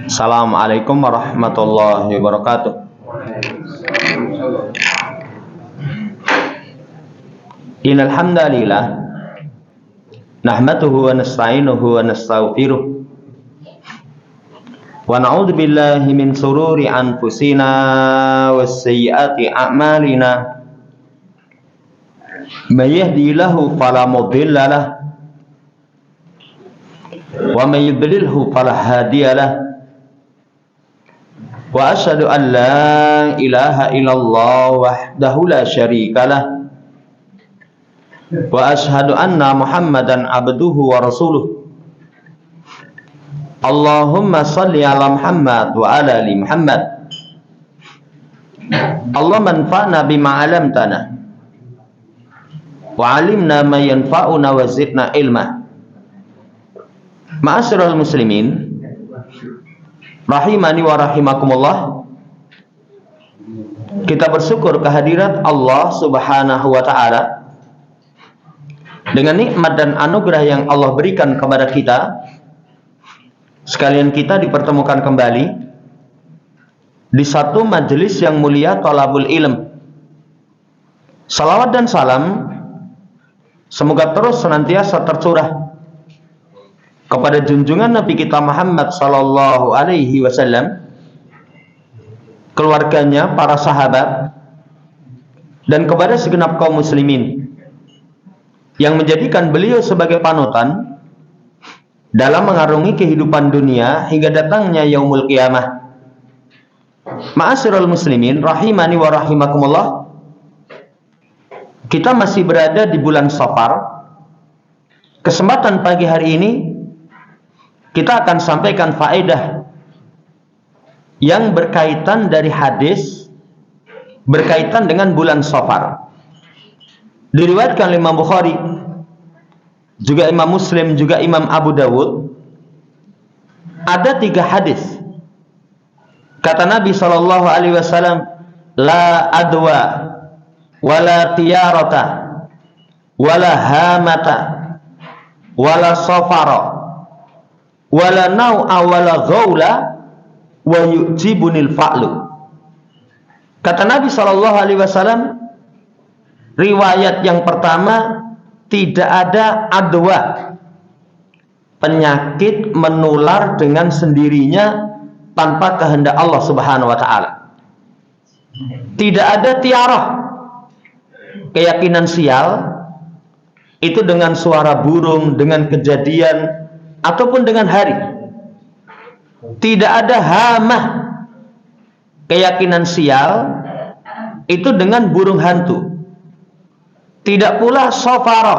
Assalamualaikum warahmatullahi wabarakatuh. Innal hamdalillah nahmaduhu wa nasta'inuhu wa nastaghfiruh wa na'udzu billahi min shururi anfusina was sayyiati a'malina. May yahdihillahu fala mudilla lahu wa may yudlilhu fala hadiya lahu. Wa asyhadu an la ilaha illallah wahdahu la syarika lah. Wa asyhadu anna Muhammadan abduhu wa rasuluh. Allahumma shalli ala Muhammad wa ala ali Muhammad. Allahumma anfa'na bima 'allamtana wa 'allimna ma yanfa'una wa zidna ilma. Ma'asyiral muslimin rahimani wa rahimakumullah. Kita bersyukur kehadirat Allah Subhanahu wa ta'ala dengan nikmat dan anugerah yang Allah berikan kepada kita. Sekalian kita dipertemukan kembali di satu majelis yang mulia, Thalabul Ilm. Salawat dan salam semoga terus senantiasa tercurah kepada junjungan Nabi kita Muhammad sallallahu alaihi wasallam, keluarganya, para sahabat, dan kepada segenap kaum muslimin yang menjadikan beliau sebagai panutan dalam mengarungi kehidupan dunia hingga datangnya yaumul qiyamah. Ma'asyiral muslimin rahimani wa rahimakumullah. Kita masih berada di bulan Safar. Kesempatan pagi hari ini kita akan sampaikan faedah yang berkaitan dari hadis berkaitan dengan bulan Safar. Diriwayatkan oleh Imam Bukhari, juga Imam Muslim, juga Imam Abu Dawud. Ada 3 hadis. Kata Nabi sallallahu alaihi wasallam, la adwa wala tiyarata wala hamata wala safara wala nau'a wala ghaula wa yu'jibunil fa'lu. Kata Nabi sallallahu alaihi wasallam, riwayat yang pertama, tidak ada adwa, penyakit menular dengan sendirinya tanpa kehendak Allah Subhanahu wa taala. Tidak ada tiarah, keyakinan sial itu dengan suara burung, dengan kejadian ataupun dengan hari. Tidak ada hamah, keyakinan sial itu dengan burung hantu. Tidak pula safara,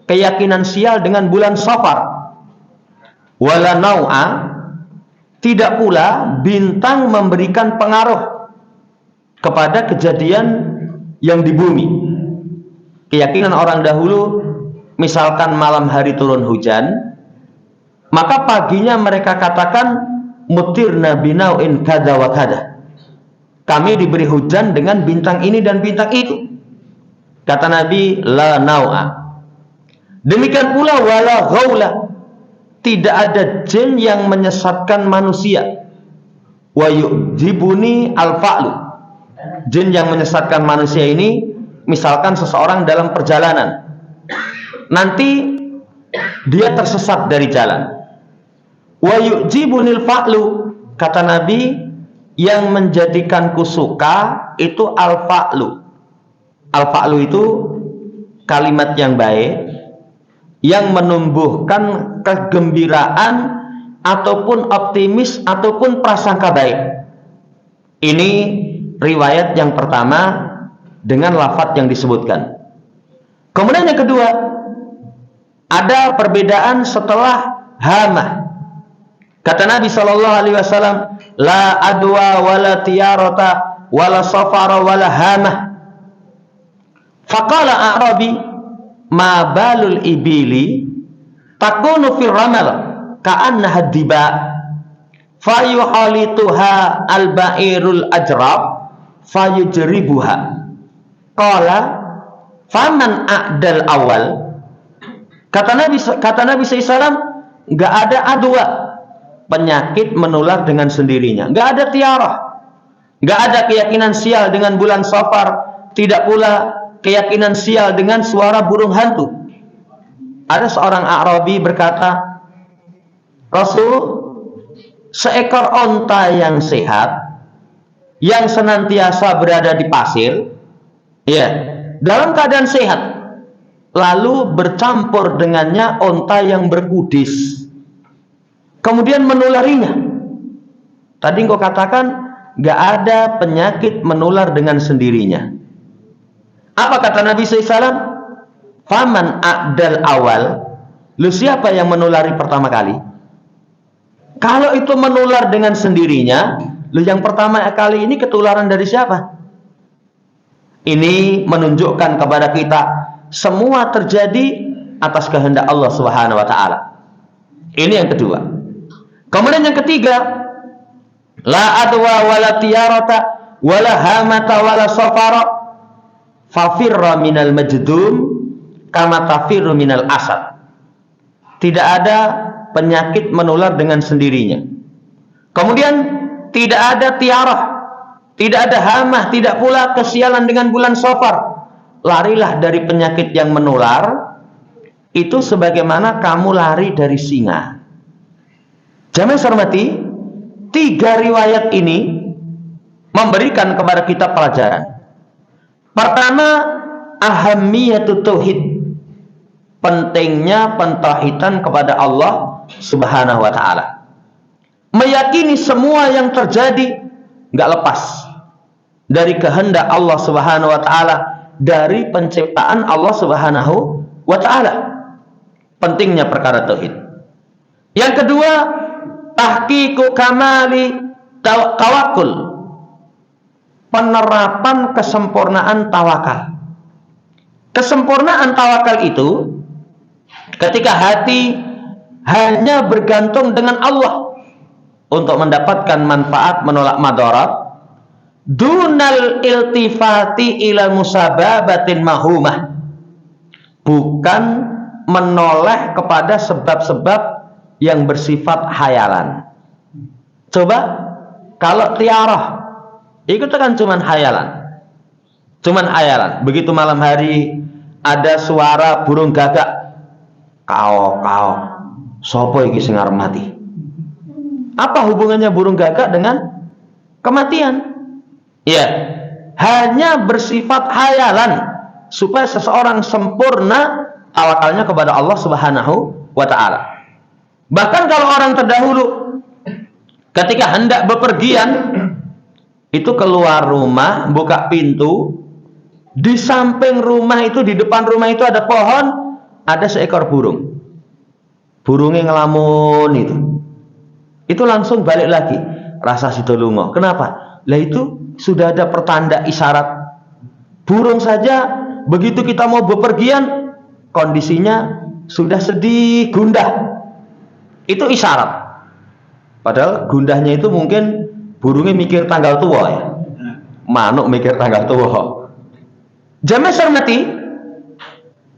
keyakinan sial dengan bulan Safar. Wala nau'a, tidak pula bintang memberikan pengaruh kepada kejadian yang di bumi. Keyakinan orang dahulu, misalkan malam hari turun hujan, maka paginya mereka katakan mutirna binau'in kada wa kada. Kami diberi hujan dengan bintang ini dan bintang itu. Kata Nabi, la nau'a. Demikian pula wala ghaula, tidak ada jin yang menyesatkan manusia. Wa yu'jibuni al-fa'lu. Jin yang menyesatkan manusia ini, misalkan seseorang dalam perjalanan, nanti dia tersesat dari jalan. Wa yu'jibunil fa'lu, kata Nabi, yang menjadikanku suka itu al-fa'lu. Al-fa'lu itu kalimat yang baik, yang menumbuhkan kegembiraan ataupun optimis ataupun prasangka baik. Ini riwayat yang pertama dengan lafaz yang disebutkan. Kemudian yang kedua, ada perbedaan setelah hamah. Kata Nabi sallallahu alaihi wasallam, la adwa wala tiyarata wala safara wala hamah. Faqala a'rabi ma balul ibili takunu fil ramal ka'annaha diba fayuhalituha al-ba'irul ajrab fayujribuha. Qala Faman a'dal awal, kata Nabi SAW, nggak ada adwa, penyakit menular dengan sendirinya. Nggak ada tiarah, nggak ada keyakinan sial dengan bulan Safar, tidak pula keyakinan sial dengan suara burung hantu. Ada seorang Arabi berkata, Rasul, seekor onta yang sehat, yang senantiasa berada di pasir, ya, dalam keadaan sehat, lalu bercampur dengannya onta yang berkudis, kemudian menularinya. Tadi engkau katakan gak ada penyakit menular dengan sendirinya. Apa kata Nabi SAW? Faman a'dal awal, lu siapa yang menulari pertama kali? Kalau itu menular dengan sendirinya, lu yang pertama kali ini ketularan dari siapa? Ini menunjukkan kepada kita semua terjadi atas kehendak Allah Subhanahu wa taala. Ini yang kedua. Kemudian yang ketiga, la adwa wala tiyarata wala hamata wala safara fafirra minal majdum kama tafirru minal asad. Tidak ada penyakit menular dengan sendirinya. Kemudian tidak ada tiarah, tidak ada hamah, tidak pula kesialan dengan bulan Safar. Larilah dari penyakit yang menular, itu sebagaimana kamu lari dari singa. Jamaah hormati, 3 riwayat ini memberikan kepada kita pelajaran. Pertama, ahammiyatut tauhid, pentingnya pentauhidan kepada Allah Subhanahu wa taala. Meyakini semua yang terjadi nggak lepas dari kehendak Allah Subhanahu wa taala, dari penciptaan Allah Subhanahu wa taala. Pentingnya perkara tauhid. Yang kedua, tahqiqu kamali tawakkul, penerapan kesempurnaan tawakal. Kesempurnaan tawakal itu ketika hati hanya bergantung dengan Allah untuk mendapatkan manfaat, menolak madarat, dunal iltifati ila musababatin mahumah, bukan menoleh kepada sebab-sebab yang bersifat hayalan. Coba kalau tiarah itu kan cuman hayalan, begitu malam hari ada suara burung gagak, kaok, sopo iki sing arep mati. Apa hubungannya burung gagak dengan kematian? Ya, hanya bersifat hayalan supaya seseorang sempurna tawakalnya kepada Allah Subhanahu wa taala. Bahkan kalau orang terdahulu ketika hendak bepergian itu keluar rumah, buka pintu, di samping rumah itu, di depan rumah itu ada pohon, ada seekor burung. Burungnya ngelamun itu langsung balik lagi, rasa sidolungo. Kenapa? Lah itu sudah ada pertanda isyarat. Burung saja begitu kita mau bepergian, kondisinya sudah sedih, gundah. Itu isyarat. Padahal gundahnya itu mungkin burungnya mikir tanggal tua ya. Manuk mikir tanggal tua. Jamaah hormati,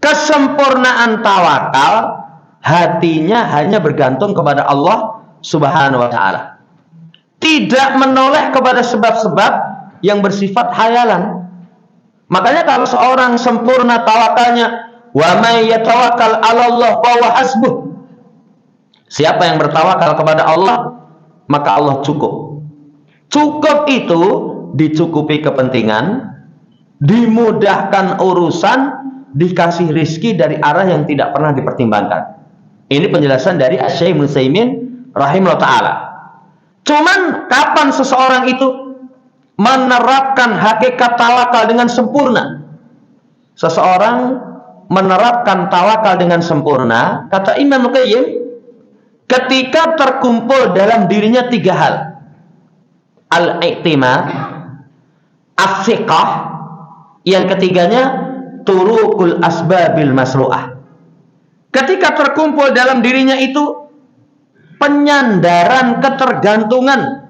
kesempurnaan tawakal, hatinya hanya bergantung kepada Allah Subhanahu wa taala. Tidak menoleh kepada sebab-sebab yang bersifat hayalan. Makanya kalau seorang sempurna tawakalnya, wa may yatawakkal 'ala Allah fa huwa hasbuh. Siapa yang bertawakal kepada Allah, maka Allah cukup. Cukup itu dicukupi kepentingan, dimudahkan urusan, dikasih rizki dari arah yang tidak pernah dipertimbangkan. Ini penjelasan dari Syekh Ibnu Utsaimin rahimahullah ta'ala. Cuman kapan seseorang itu menerapkan hakikat tawakal dengan sempurna? Seseorang menerapkan tawakal dengan sempurna, kata Imam Qayyim, ketika terkumpul dalam dirinya 3 hal. Al-i'timad, as-siqah, yang ketiganya turukul asbabil masru'ah. Ketika terkumpul dalam dirinya itu penyandaran ketergantungan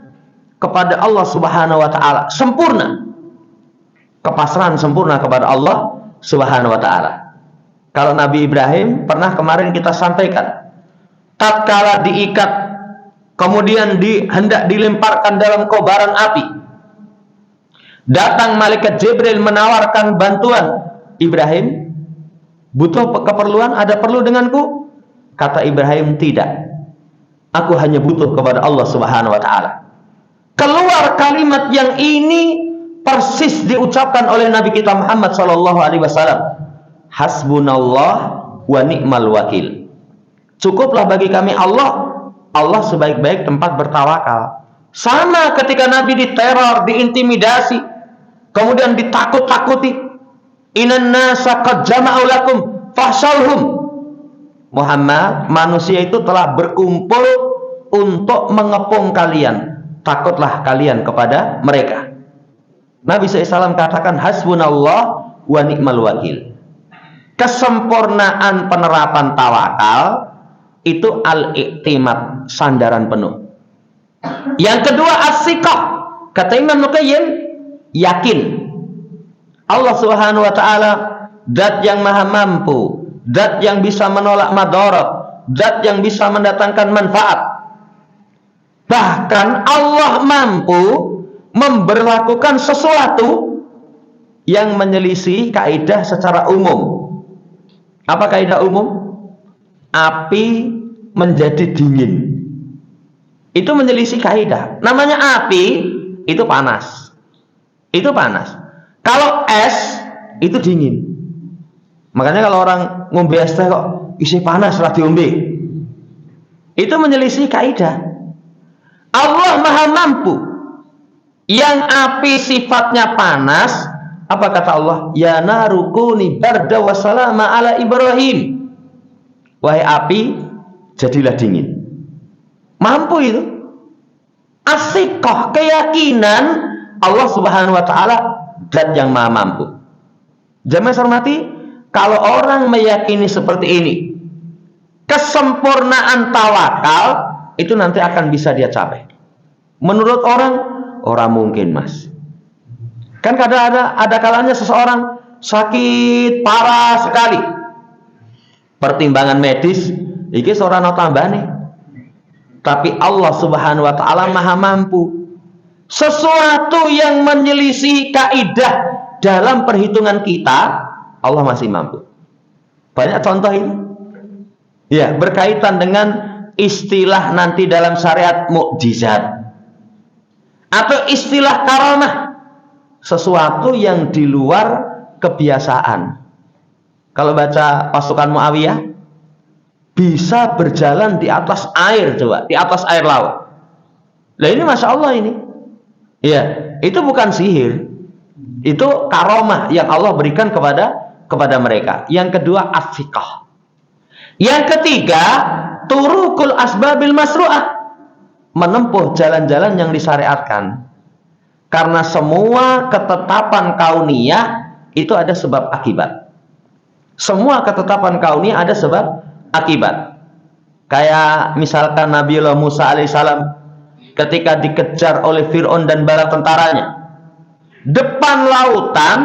kepada Allah Subhanahu wa taala sempurna. Kepasrahan sempurna kepada Allah Subhanahu wa ta'ala. Kalau Nabi Ibrahim pernah kemarin kita sampaikan, tatkala diikat kemudian hendak dilemparkan dalam kobaran api, datang malaikat Jibril menawarkan bantuan. Ibrahim, butuh keperluan, ada perlu denganku? Kata Ibrahim, tidak. Aku hanya butuh kepada Allah Subhanahu wa ta'ala. Keluar kalimat yang ini persis diucapkan oleh Nabi kita Muhammad sallallahu alaihi wasallam. Hasbunallah wa ni'mal wakil. Cukuplah bagi kami Allah sebaik-baik tempat bertawakal. Sama ketika Nabi diteror, diintimidasi, kemudian ditakut-takuti. Innan nasa qad jama'u lakum fahsyalhum. Muhammad, manusia itu telah berkumpul untuk mengepung kalian. Takutlah kalian kepada mereka. Nabi SAW katakan, hasbunallah wa ni'mal wakil. Kesempurnaan penerapan tawakal itu al-i'timad, sandaran penuh. Yang kedua, as-siqah. Kata Imam Nuqayyim, yakin. Allah Subhanahu wa ta'ala zat yang maha mampu, zat yang bisa menolak madarat, zat yang bisa mendatangkan manfaat. Bahkan Allah mampu memberlakukan sesuatu yang menyelisih kaidah secara umum. Apa kaidah umum? Api menjadi dingin. Itu menyelisih kaidah. Namanya api itu panas. Itu panas. Kalau es itu dingin. Makanya kalau orang ngombe es teh kok isi panas lah diombe. Itu menyelisih kaidah. Allah maha mampu. Yang api sifatnya panas, apa kata Allah? Ya narukuni barda wa salama ala Ibrahim. Wahai api, jadilah dingin. Mampu itu. As-siqah, keyakinan Allah Subhanahu wa ta'ala zat yang maha mampu. Jamaah hormati, kalau orang meyakini seperti ini, kesempurnaan tawakal itu nanti akan bisa dia capai. Menurut orang mungkin, Mas. Kan kadang ada kalanya seseorang sakit parah sekali. Pertimbangan medis iki ora ana tambane. Tapi Allah Subhanahu wa ta'ala maha mampu. Sesuatu yang menyelisih kaidah dalam perhitungan kita, Allah masih mampu. Banyak contoh ini. Ya, berkaitan dengan istilah nanti dalam syariat mukjizat. Atau istilah karamah. Sesuatu yang di luar kebiasaan. Kalau baca pasukan Muawiyah, bisa berjalan di atas air, coba, di atas air laut. Nah ini Masya Allah ini. Ya, itu bukan sihir. Itu karamah yang Allah berikan kepada mereka. Yang kedua, as-siqah. Yang ketiga, turukul asbabil masru'ah. Menempuh jalan-jalan yang disyariatkan. Karena semua ketetapan kauniyah itu ada sebab akibat. Semua ketetapan kauniyah ada sebab akibat. Kayak misalkan Nabiullah Musa alaihissalam ketika dikejar oleh Fir'aun dan bala tentaranya, depan lautan,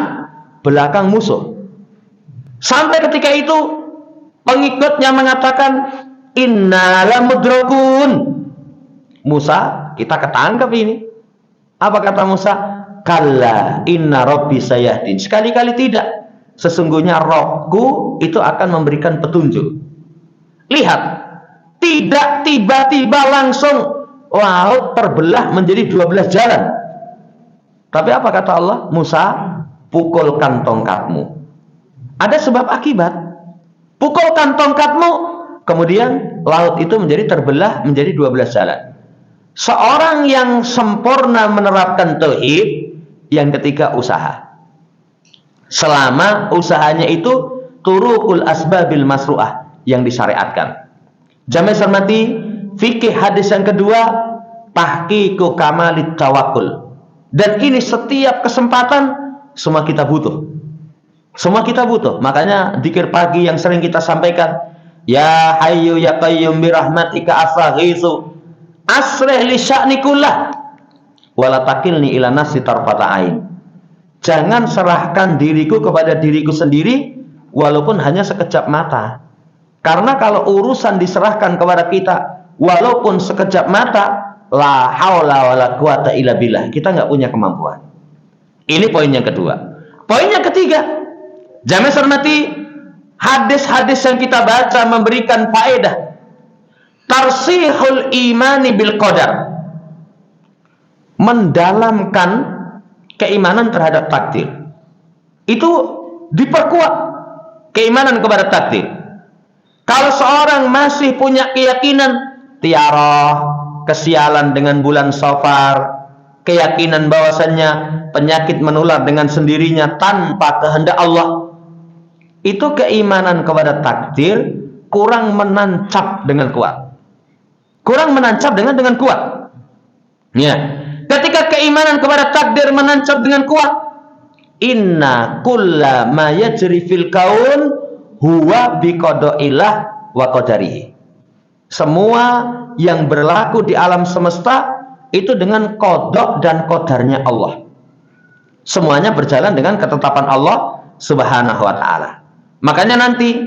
belakang musuh. Sampai ketika itu pengikutnya mengatakan, inna lamudrakun. Musa, kita ketangkep ini. Apa kata Musa? Kalla inna rabbi sayahdin. Sekali-kali tidak. Sesungguhnya Rohku itu akan memberikan petunjuk. Lihat, tidak tiba-tiba langsung laut terbelah menjadi 12 jalan. Tapi apa kata Allah? Musa, pukulkan tongkatmu. Ada sebab akibat. Pukulkan tongkatmu, kemudian laut itu menjadi terbelah menjadi 12 jalan. Seorang yang sempurna menerapkan tauhid, yang ketiga usaha. Selama usahanya itu turukul asbabil masru'ah yang disyariatkan. Jamaah hormati, fikih hadis yang kedua, tahqiqu kamalit tawakkul. Dan ini setiap kesempatan semua kita butuh. Semua kita butuh. Makanya zikir pagi yang sering kita sampaikan, ya hayyu ya qayyum bi rahmatika astaghitsu asrih li sya'ni kullah wala takilni ila nafsi tarfata ain. Jangan serahkan diriku kepada diriku sendiri walaupun hanya sekejap mata. Karena kalau urusan diserahkan kepada kita walaupun sekejap mata, la haula wala quwata illa billah, kita nggak punya kemampuan. Ini poin yang kedua. Poin yang ketiga, jamaah hormati, hadis-hadis yang kita baca memberikan faedah tarsihul imani bil qadar, mendalamkan keimanan terhadap takdir. Itu diperkuat keimanan kepada takdir. Kalau seorang masih punya keyakinan tiarah, kesialan dengan bulan Safar, keyakinan bahwasannya penyakit menular dengan sendirinya tanpa kehendak Allah, itu keimanan kepada takdir kurang menancap dengan kuat. Kurang menancap dengan kuat. Ya. Ketika keimanan kepada takdir menancap dengan kuat, inna kulla ma yajri fil kaun huwa biqada'illah wa qadarihi. Semua yang berlaku di alam semesta itu dengan qada dan qadarnya Allah. Semuanya berjalan dengan ketetapan Allah Subhanahu wa taala. Makanya nanti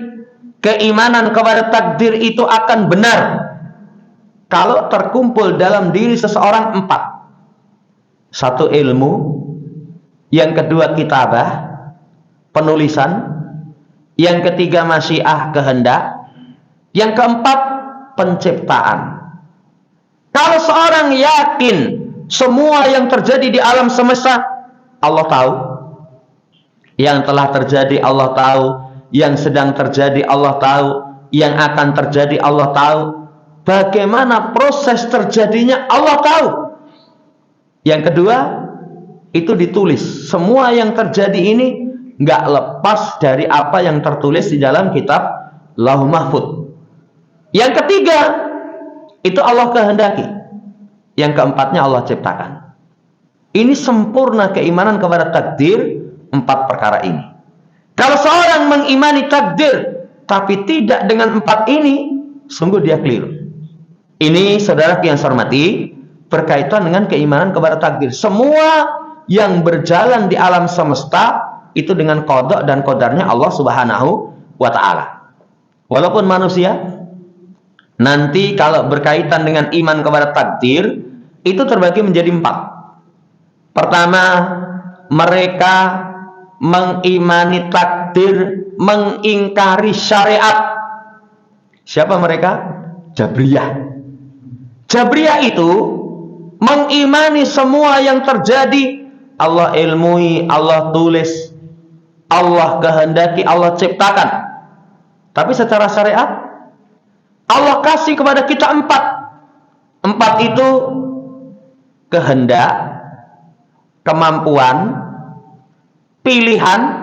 keimanan kepada takdir itu akan benar kalau terkumpul dalam diri seseorang 4. Satu, ilmu. Yang kedua, kitabah, penulisan. Yang ketiga, masyiah, kehendak. Yang keempat, penciptaan. Kalau seorang yakin semua yang terjadi di alam semesta Allah tahu, yang telah terjadi Allah tahu, yang sedang terjadi Allah tahu, yang akan terjadi Allah tahu, bagaimana proses terjadinya Allah tahu. Yang kedua, itu ditulis. Semua yang terjadi ini nggak lepas dari apa yang tertulis di dalam kitab Lauh Mahfuz. Yang ketiga, itu Allah kehendaki. Yang keempatnya Allah ciptakan. Ini sempurna keimanan kepada takdir, 4 perkara ini. Kalau seorang mengimani takdir tapi tidak dengan 4 ini, sungguh dia keliru. Ini saudara yang saya hormati, berkaitan dengan keimanan kepada takdir. Semua yang berjalan di alam semesta itu dengan qada dan qadarnya Allah Subhanahu wa taala. Walaupun manusia nanti kalau berkaitan dengan iman kepada takdir itu terbagi menjadi 4. Pertama, mereka mengimani takdir, mengingkari syariat. Siapa mereka? Jabriyah. Jabriyah itu mengimani semua yang terjadi Allah ilmui, Allah tulis, Allah kehendaki, Allah ciptakan. Tapi secara syariat Allah kasih kepada kita 4. 4 itu kehendak, kemampuan, pilihan.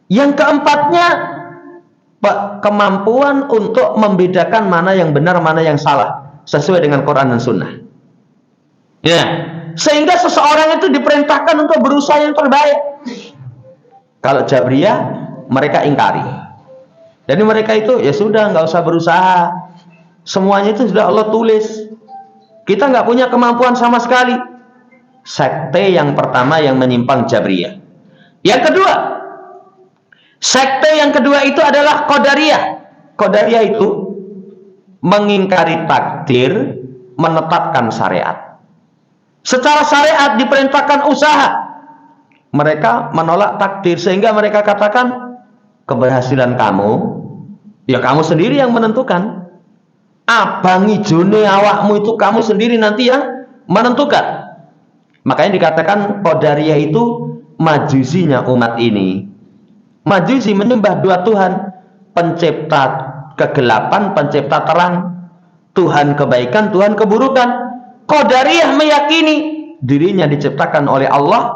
Yang keempatnya kemampuan untuk membedakan mana yang benar, mana yang salah sesuai dengan Quran dan Sunnah. Ya, sehingga seseorang itu diperintahkan untuk berusaha yang terbaik. Kalau Jabriyah, mereka ingkari. Jadi mereka itu ya sudah, nggak usah berusaha. Semuanya itu sudah Allah tulis. Kita nggak punya kemampuan sama sekali. Sekte yang pertama yang menyimpang Jabriyah. Yang kedua, sekte yang kedua itu adalah Qadariyah. Qadariyah itu mengingkari takdir, menetapkan syariat. Secara syariat diperintahkan usaha. Mereka menolak takdir sehingga mereka katakan keberhasilan kamu, ya kamu sendiri yang menentukan. Abang ijone awakmu itu kamu sendiri nanti yang menentukan. Makanya dikatakan Qadariyah itu majusinya umat ini. Majusi menyembah 2 Tuhan, pencipta kegelapan, pencipta terang, Tuhan kebaikan, Tuhan keburukan. Qadariyah meyakini dirinya diciptakan oleh Allah,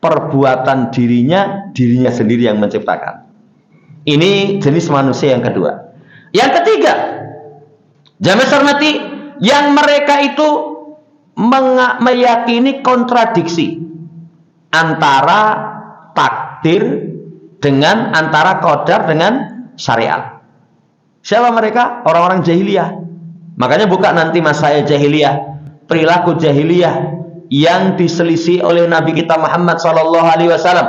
perbuatan dirinya sendiri yang menciptakan. Ini jenis manusia yang kedua. Yang ketiga, jamaah hormati, yang mereka itu meyakini kontradiksi antara takdir dengan antara qadar dengan syariat. Siapa mereka? Orang-orang jahiliyah. Makanya buka nanti Masail Jahiliyah, perilaku jahiliyah, yang diselisih oleh Nabi kita Muhammad SAW.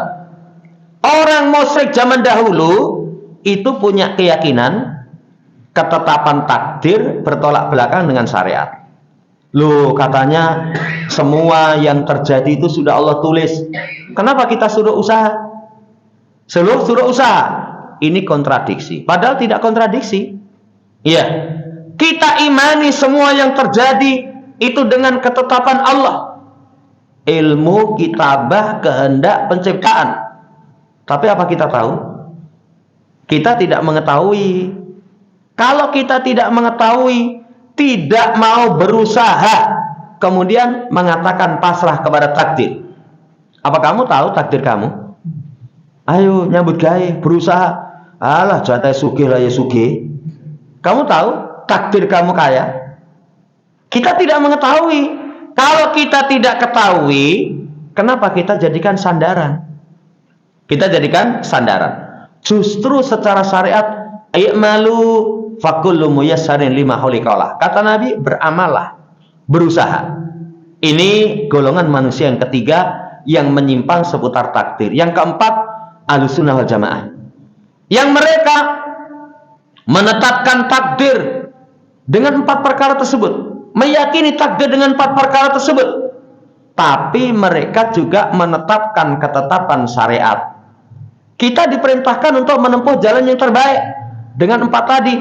Orang musyrik zaman dahulu itu punya keyakinan ketetapan takdir bertolak belakang dengan syariat. Loh, katanya semua yang terjadi itu sudah Allah tulis. Kenapa kita suruh usaha? Suruh usaha. Ini kontradiksi. Padahal tidak kontradiksi. Iya. Kita imani semua yang terjadi itu dengan ketetapan Allah. Ilmu, kitabah, kehendak, penciptaan. Tapi apa kita tahu? Kita tidak mengetahui. Kalau kita tidak mengetahui, tidak mau berusaha, kemudian mengatakan pasrah kepada takdir. Apa kamu tahu takdir kamu? Ayo nyambut gawe, berusaha. Alah, jatah sugih lah ya sugih. Kamu tahu takdir kamu kaya? Kita tidak mengetahui. Kalau kita tidak ketahui, kenapa kita jadikan sandaran? Kita jadikan sandaran. Justru secara syariat, i'malu fakullu muyassarin lima khuliqalah. Kata Nabi, beramallah, berusaha. Ini golongan manusia yang ketiga yang menyimpang seputar takdir. Yang keempat, Ahlussunnah wal Jamaah. Yang mereka menetapkan takdir dengan 4 perkara tersebut, meyakini takdir dengan 4 perkara tersebut. Tapi mereka juga menetapkan ketetapan syariat. Kita diperintahkan untuk menempuh jalan yang terbaik dengan 4 tadi.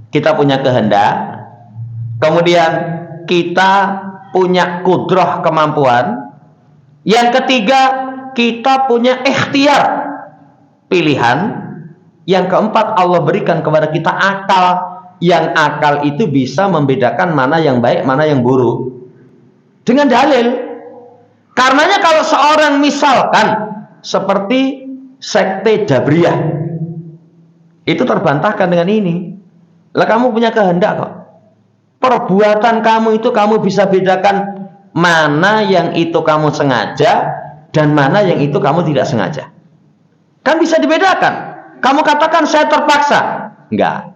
Kita punya kehendak, kemudian kita punya kudrah, kemampuan. Yang ketiga, kita punya ikhtiar, pilihan. Yang keempat, Allah berikan kepada kita akal. Yang akal itu bisa membedakan mana yang baik, mana yang buruk dengan dalil. Karenanya kalau seorang misalkan seperti sekte Jabriyah, itu terbantahkan dengan ini. Lah, kamu punya kehendak kok. Perbuatan kamu itu kamu bisa bedakan mana yang itu kamu sengaja dan mana yang itu kamu tidak sengaja. Kan bisa dibedakan. Kamu katakan saya terpaksa. Enggak.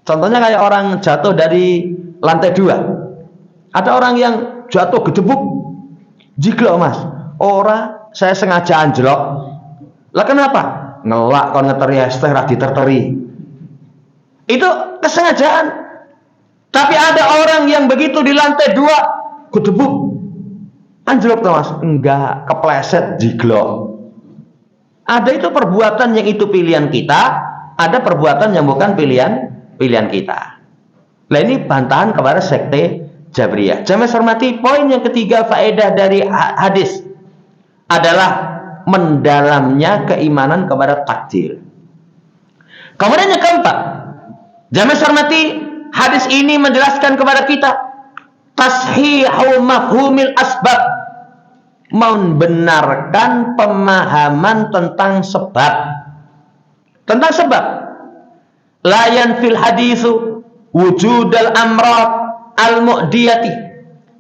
Contohnya kayak orang jatuh dari lantai 2. Ada orang yang jatuh gedebuk. Jiglok mas. Ora, saya sengaja anjlok. Lah kenapa? Ngelak kon ngeteri esteh ra diterteri. Itu kesengajaan. Tapi ada orang yang begitu di lantai 2 gedebuk. Anjlok tuh mas. Enggak, kepleset jiglok. Ada itu perbuatan yang itu pilihan kita, ada perbuatan yang bukan pilihan kita. Nah, ini bantahan kepada sekte Jabriyah. Jamaah hormati, poin yang ketiga faedah dari hadis adalah mendalamnya keimanan kepada takdir. Kemudian yang keempat, jamaah hormati, hadis ini menjelaskan kepada kita tashihu mafhumil asbab, membenarkan pemahaman tentang sebab. Tentang sebab. Layan fil hadisu wujudal amrad al-mu'diyati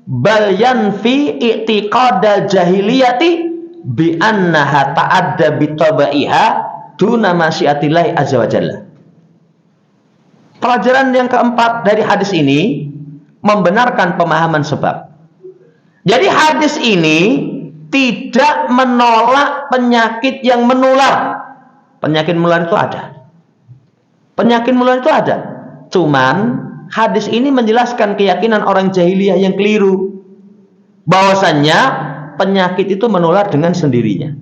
bal yanfi i'tiqadal jahiliyati bi annaha ta'adda bi tabaiha duna masyiatillahi azza wa jalla. Pelajaran yang keempat dari hadis ini membenarkan pemahaman sebab. Jadi hadis ini tidak menolak penyakit yang menular. Penyakit menular itu ada. Penyakit menular itu ada. Cuman hadis ini menjelaskan keyakinan orang jahiliyah yang keliru. Bahwasannya penyakit itu menular dengan sendirinya.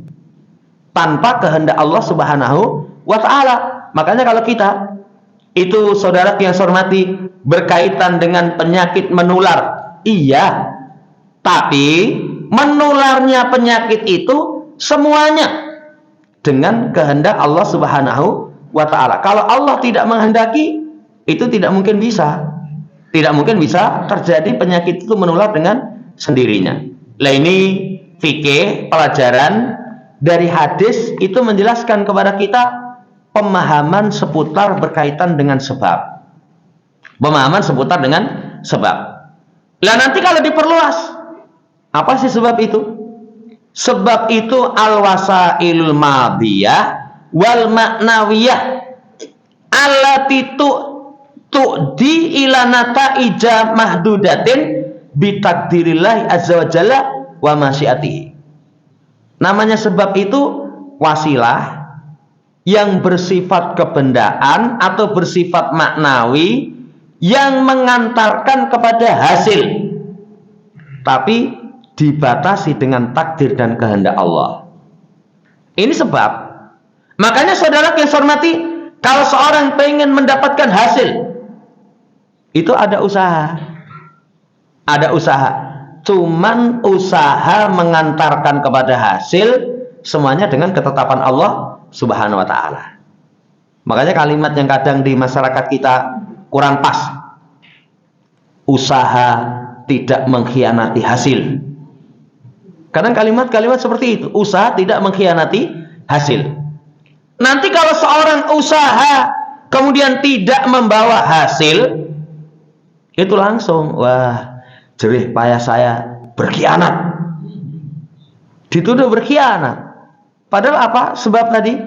Tanpa kehendak Allah Subhanahu wa ta'ala. Makanya kalau kita, itu saudara yang saya hormati, berkaitan dengan penyakit menular. Iya. Tapi menularnya penyakit itu semuanya dengan kehendak Allah Subhanahu wa ta'ala. Kalau Allah tidak menghendaki, itu tidak mungkin bisa. Tidak mungkin bisa terjadi penyakit itu menular dengan sendirinya. Nah, ini fikih, pelajaran dari hadis itu menjelaskan kepada kita pemahaman seputar berkaitan dengan sebab. Pemahaman seputar dengan sebab. Lah, nanti kalau diperluas, apa sih sebab itu? Sebab itu al-wasailul madiyah wal ma'nawiyah allati tu'di ila nata'ija mahdudatin bitakdirillah azza wa jalla wa masyiatihi. Namanya sebab itu wasilah yang bersifat kebendaan atau bersifat maknawi yang mengantarkan kepada hasil, tapi dibatasi dengan takdir dan kehendak Allah. Ini sebab. Makanya saudara yang saya hormati, kalau seorang pengen mendapatkan hasil, itu ada usaha. Ada usaha. Cuman usaha mengantarkan kepada hasil, semuanya dengan ketetapan Allah Subhanahu wa ta'ala. Makanya kalimat yang kadang di masyarakat kita kurang pas. Usaha tidak mengkhianati hasil. Kadang kalimat-kalimat seperti itu. Usaha tidak mengkhianati hasil. Nanti kalau seorang usaha kemudian tidak membawa hasil, itu langsung, wah, jerih payah saya berkhianat. Dituduh berkhianat. Padahal apa? Sebab tadi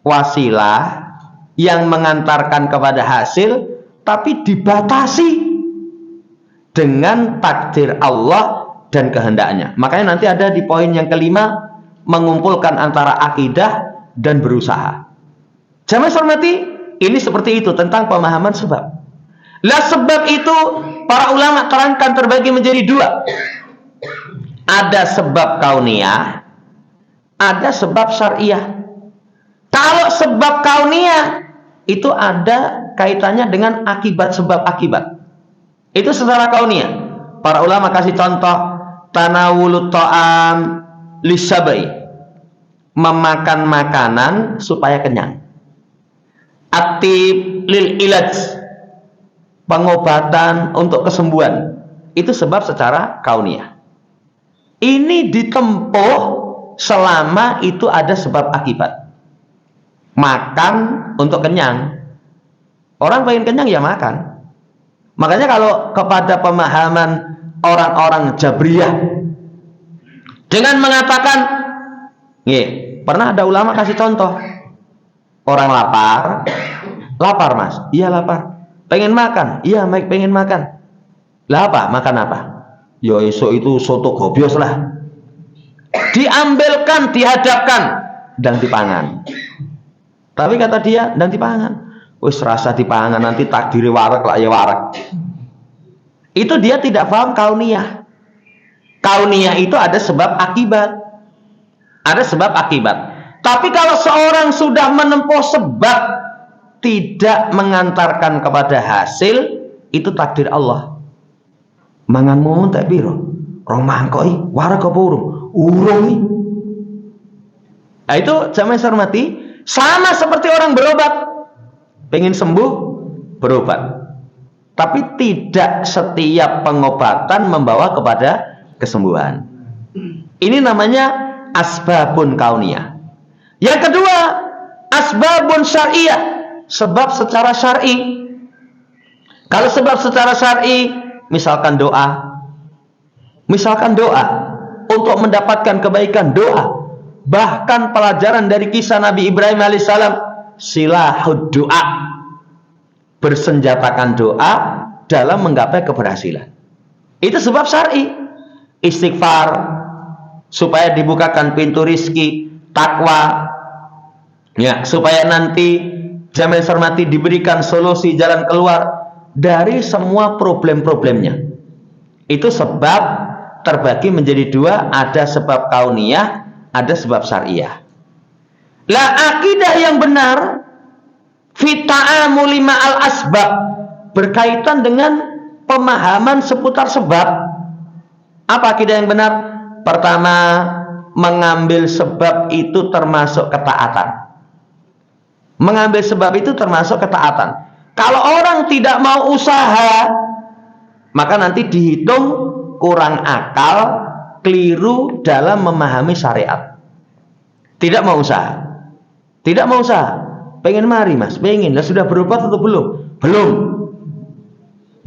wasilah yang mengantarkan kepada hasil, tapi dibatasi dengan takdir Allah dan kehendaknya. Makanya nanti ada di poin yang kelima, mengumpulkan antara akidah dan berusaha. Jamaah hormati, ini seperti itu tentang pemahaman sebab. Lah sebab itu para ulama terangkan terbagi menjadi dua. Ada sebab kauniyah, ada sebab syariah. Kalau sebab kauniyah itu ada kaitannya dengan akibat, sebab akibat. Itu secara kauniyah. Para ulama kasih contoh tanawulut ta'am lisabai, memakan makanan supaya kenyang. Atib lil ilaj, pengobatan untuk kesembuhan. Itu sebab secara kauniyah. Ini ditempuh selama itu ada sebab akibat. Makan untuk kenyang. Orang pengen kenyang ya makan. Makanya kalau kepada pemahaman orang-orang Jabriyah dengan mengatakan, pernah ada ulama kasih contoh, orang lapar mas, iya lapar, pengen makan, iya pengen makan, lah apa, makan apa? Ya esok itu soto gobios lah, diambilkan, dihadapkan, dan dipangan. Tapi kata dia, dan dipangan, wis rasa dipangan, nanti takdiri warak lah ya warak. Itu dia tidak paham kauniyah. Kauniyah itu ada sebab akibat. Ada sebab akibat. Tapi kalau seorang sudah menempuh sebab tidak mengantarkan kepada hasil, itu takdir Allah. Mangan momen tak biro, rong mangkoi, warak apa urung nih. Nah itu jamaah hormati, sama seperti orang berobat, pengen sembuh berobat. Tapi tidak setiap pengobatan membawa kepada kesembuhan. Ini namanya asbabun kauniyah. Yang kedua, asbabun syariah, sebab secara syar'i. Kalau sebab secara syar'i, misalkan doa untuk mendapatkan kebaikan, doa. Bahkan pelajaran dari kisah Nabi Ibrahim alaihissalam, silahud doa, bersenjatakan doa dalam menggapai keberhasilan. Itu sebab syar'i. Istighfar supaya dibukakan pintu rizki, takwa, ya, supaya nanti jamaah hormati diberikan solusi jalan keluar dari semua problem-problemnya. Itu sebab terbagi menjadi dua, ada sebab kauniyah, ada sebab syariah. Lah akidah yang benar fi ta'amuli ma'al asbab, berkaitan dengan pemahaman seputar sebab. Apa akidah yang benar? Pertama, mengambil sebab itu termasuk ketaatan. Mengambil sebab itu termasuk ketaatan. Kalau orang tidak mau usaha, maka nanti dihitung kurang akal, keliru dalam memahami syariat. Tidak mau usaha. Tidak mau usaha. Pengen mari mas, pengen. Lah sudah berobat atau belum? Belum.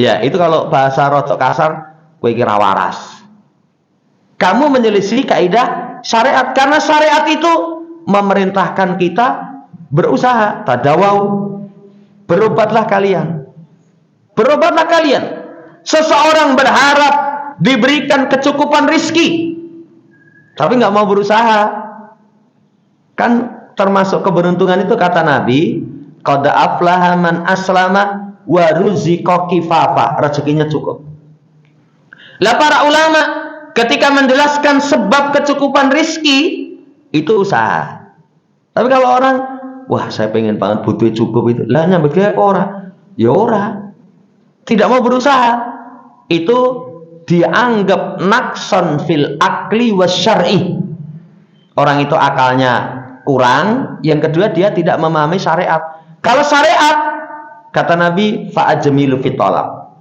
Ya, itu kalau bahasa rotok kasar, kowe kira waras. Kamu menyelisih kaidah syariat, karena syariat itu memerintahkan kita berusaha. Tadawau, berobatlah kalian. Berobatlah kalian. Seseorang berharap diberikan kecukupan rizki, tapi nggak mau berusaha. Kan termasuk keberuntungan itu kata Nabi, qad aflaha man aslama wa ruziqa kifafa, rezekinya cukup. Lah para ulama ketika menjelaskan sebab kecukupan rizki itu usaha. Tapi kalau orang, wah saya pengen banget butuh cukup itu, lah nyambut gawe ora, ya ora, tidak mau berusaha, itu dianggap nakson fil akli wasyar'i. Orang itu akalnya kurang, yang kedua dia tidak memahami syariat. Kalau syariat, kata Nabi, fa'ajmilu fit talab,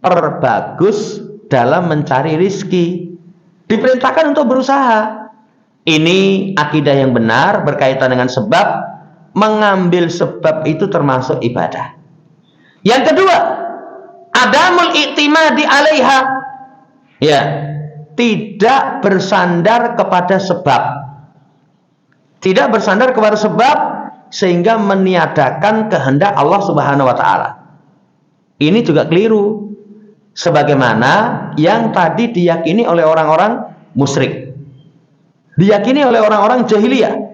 perbagus dalam mencari rizki, diperintahkan untuk berusaha. Ini akidah yang benar berkaitan dengan sebab. Mengambil sebab itu termasuk ibadah. Yang kedua, adamul i'timadi alaiha, ya, tidak bersandar kepada sebab, tidak bersandar kepada sebab sehingga meniadakan kehendak Allah Subhanahu wa taala. Ini juga keliru, sebagaimana yang tadi diyakini oleh orang-orang musyrik, diyakini oleh orang-orang jahiliyah.